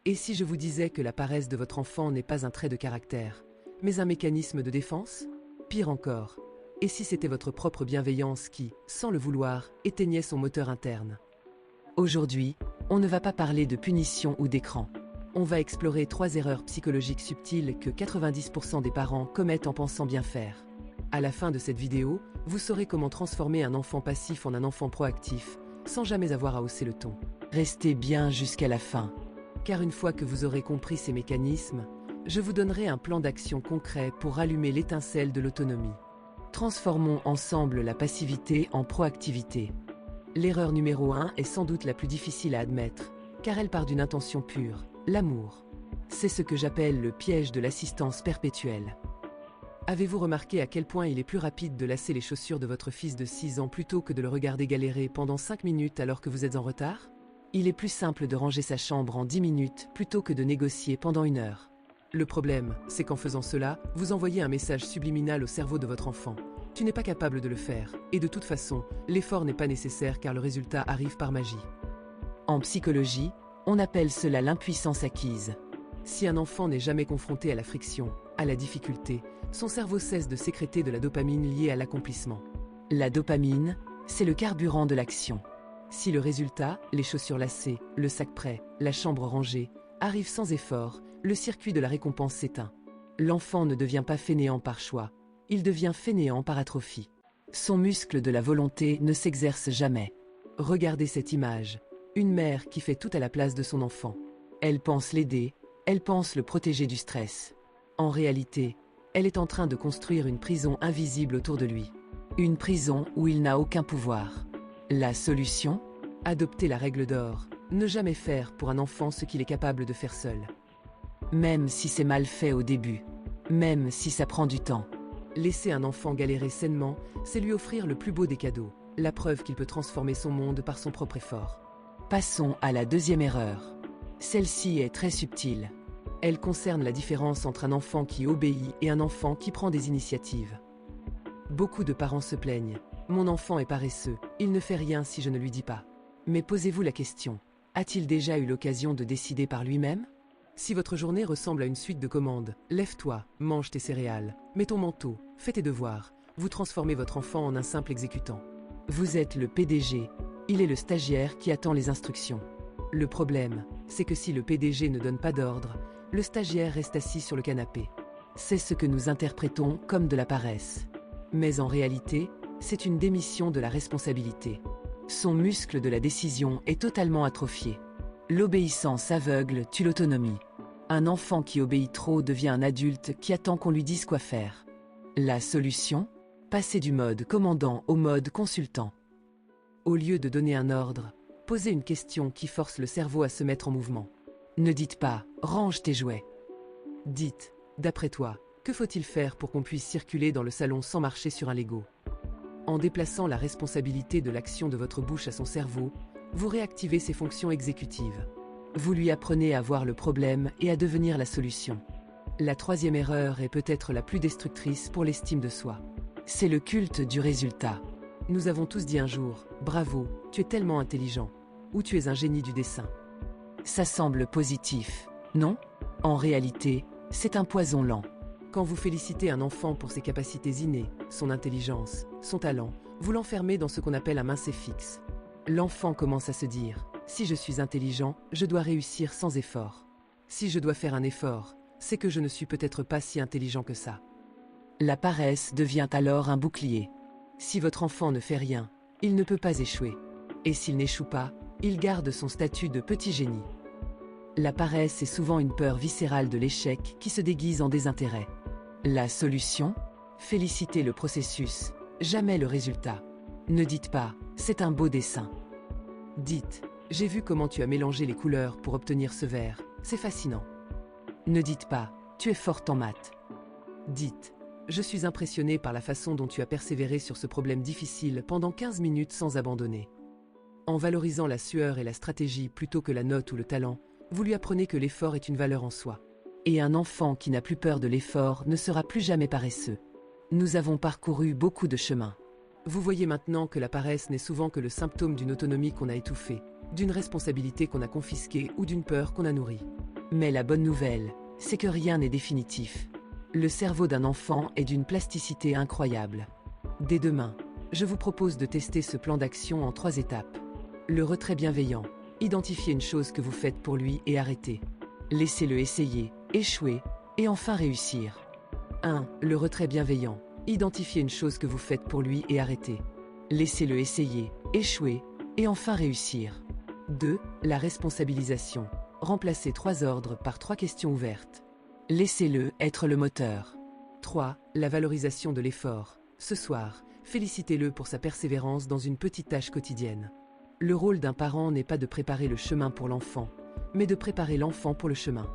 Et si je vous disais que la paresse de votre enfant n'est pas un trait de caractère, mais un mécanisme de défense? Pire encore, et si c'était votre propre bienveillance qui, sans le vouloir, éteignait son moteur interne? Aujourd'hui, on ne va pas parler de punition ou d'écran. On va explorer 3 erreurs psychologiques subtiles que 90% des parents commettent en pensant bien faire. À la fin de cette vidéo, vous saurez comment transformer un enfant passif en un enfant proactif, sans jamais avoir à hausser le ton. Restez bien jusqu'à la fin, car une fois que vous aurez compris ces mécanismes, je vous donnerai un plan d'action concret pour rallumer l'étincelle de l'autonomie. Transformons ensemble la passivité en proactivité. L'erreur numéro 1 est sans doute la plus difficile à admettre, car elle part d'une intention pure, l'amour. C'est ce que j'appelle le piège de l'assistance perpétuelle. Avez-vous remarqué à quel point il est plus rapide de lasser les chaussures de votre fils de 6 ans plutôt que de le regarder galérer pendant 5 minutes alors que vous êtes en retard? Il est plus simple de ranger sa chambre en 10 minutes plutôt que de négocier pendant 1 heure. Le problème, c'est qu'en faisant cela, vous envoyez un message subliminal au cerveau de votre enfant. Tu n'es pas capable de le faire, et de toute façon, l'effort n'est pas nécessaire car le résultat arrive par magie. En psychologie, on appelle cela l'impuissance acquise. Si un enfant n'est jamais confronté à la friction, à la difficulté, son cerveau cesse de sécréter de la dopamine liée à l'accomplissement. La dopamine, c'est le carburant de l'action. Si le résultat, les chaussures lacées, le sac prêt, la chambre rangée, arrive sans effort, le circuit de la récompense s'éteint. L'enfant ne devient pas fainéant par choix, il devient fainéant par atrophie. Son muscle de la volonté ne s'exerce jamais. Regardez cette image, une mère qui fait tout à la place de son enfant. Elle pense l'aider, elle pense le protéger du stress. En réalité, elle est en train de construire une prison invisible autour de lui. Une prison où il n'a aucun pouvoir. La solution? Adopter la règle d'or. Ne jamais faire pour un enfant ce qu'il est capable de faire seul. Même si c'est mal fait au début. Même si ça prend du temps. Laisser un enfant galérer sainement, c'est lui offrir le plus beau des cadeaux. La preuve qu'il peut transformer son monde par son propre effort. Passons à la deuxième erreur. Celle-ci est très subtile. Elle concerne la différence entre un enfant qui obéit et un enfant qui prend des initiatives. Beaucoup de parents se plaignent. Mon enfant est paresseux, il ne fait rien si je ne lui dis pas. Mais posez-vous la question, a-t-il déjà eu l'occasion de décider par lui-même? Si votre journée ressemble à une suite de commandes, lève-toi, mange tes céréales, mets ton manteau, fais tes devoirs, vous transformez votre enfant en un simple exécutant. Vous êtes le PDG, il est le stagiaire qui attend les instructions. Le problème, c'est que si le PDG ne donne pas d'ordre, le stagiaire reste assis sur le canapé. C'est ce que nous interprétons comme de la paresse. Mais en réalité, c'est une démission de la responsabilité. Son muscle de la décision est totalement atrophié. L'obéissance aveugle tue l'autonomie. Un enfant qui obéit trop devient un adulte qui attend qu'on lui dise quoi faire. La solution? Passer du mode commandant au mode consultant. Au lieu de donner un ordre, posez une question qui force le cerveau à se mettre en mouvement. Ne dites pas « range tes jouets ». Dites « d'après toi, que faut-il faire pour qu'on puisse circuler dans le salon sans marcher sur un Lego ?» En déplaçant la responsabilité de l'action de votre bouche à son cerveau, vous réactivez ses fonctions exécutives. Vous lui apprenez à voir le problème et à devenir la solution. La troisième erreur est peut-être la plus destructrice pour l'estime de soi. C'est le culte du résultat. Nous avons tous dit un jour « Bravo, tu es tellement intelligent » ou « Tu es un génie du dessin ». Ça semble positif, non? En réalité, c'est un poison lent. Quand vous félicitez un enfant pour ses capacités innées, son intelligence, son talent, vous l'enfermez dans ce qu'on appelle un mince fixe. L'enfant commence à se dire « Si je suis intelligent, je dois réussir sans effort. Si je dois faire un effort, c'est que je ne suis peut-être pas si intelligent que ça. » La paresse devient alors un bouclier. Si votre enfant ne fait rien, il ne peut pas échouer. Et s'il n'échoue pas, il garde son statut de petit génie. La paresse est souvent une peur viscérale de l'échec qui se déguise en désintérêt. La solution? Félicitez le processus, jamais le résultat. Ne dites pas « c'est un beau dessin ». Dites « j'ai vu comment tu as mélangé les couleurs pour obtenir ce vert, c'est fascinant ». Ne dites pas « tu es forte en maths ». Dites « je suis impressionné par la façon dont tu as persévéré sur ce problème difficile pendant 15 minutes sans abandonner ». En valorisant la sueur et la stratégie plutôt que la note ou le talent, vous lui apprenez que l'effort est une valeur en soi. Et un enfant qui n'a plus peur de l'effort ne sera plus jamais paresseux. Nous avons parcouru beaucoup de chemins. Vous voyez maintenant que la paresse n'est souvent que le symptôme d'une autonomie qu'on a étouffée, d'une responsabilité qu'on a confisquée ou d'une peur qu'on a nourrie. Mais la bonne nouvelle, c'est que rien n'est définitif. Le cerveau d'un enfant est d'une plasticité incroyable. Dès demain, je vous propose de tester ce plan d'action en 3 étapes. Le retrait bienveillant. Identifiez une chose que vous faites pour lui et arrêtez. Laissez-le essayer, échouer, et enfin réussir. 1. Le retrait bienveillant. Identifiez une chose que vous faites pour lui et arrêtez. Laissez-le essayer, échouer, et enfin réussir. 2. La responsabilisation. Remplacez 3 ordres par 3 questions ouvertes. Laissez-le être le moteur. 3. La valorisation de l'effort. Ce soir, félicitez-le pour sa persévérance dans une petite tâche quotidienne. Le rôle d'un parent n'est pas de préparer le chemin pour l'enfant, mais de préparer l'enfant pour le chemin.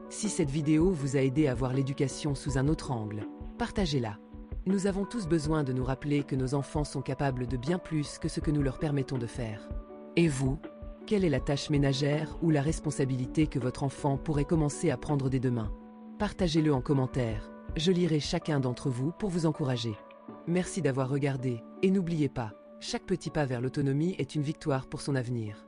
Si cette vidéo vous a aidé à voir l'éducation sous un autre angle, partagez-la. Nous avons tous besoin de nous rappeler que nos enfants sont capables de bien plus que ce que nous leur permettons de faire. Et vous, quelle est la tâche ménagère ou la responsabilité que votre enfant pourrait commencer à prendre dès demain? Partagez-le en commentaire. Je lirai chacun d'entre vous pour vous encourager. Merci d'avoir regardé, et n'oubliez pas, chaque petit pas vers l'autonomie est une victoire pour son avenir.